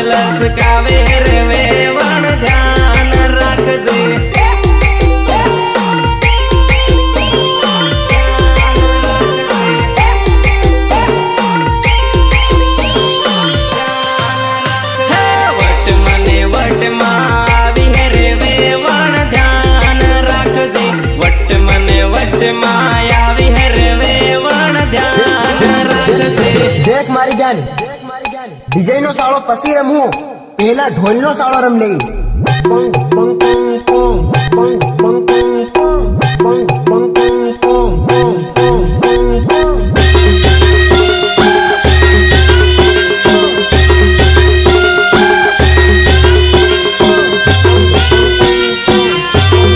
लसकावे रे वेवण ध्यान राखजे वट मने वट मावी रे वेवण ध्यान राखजे वट मने वट मायावी रे वेवण ध्यान राखजे देख मारी जान डीजे नो साळो पसी रमू पेला ढोल नो साळो रम ले पंग पंग पंग पंग पंग पंग पंग पंग पंग पंग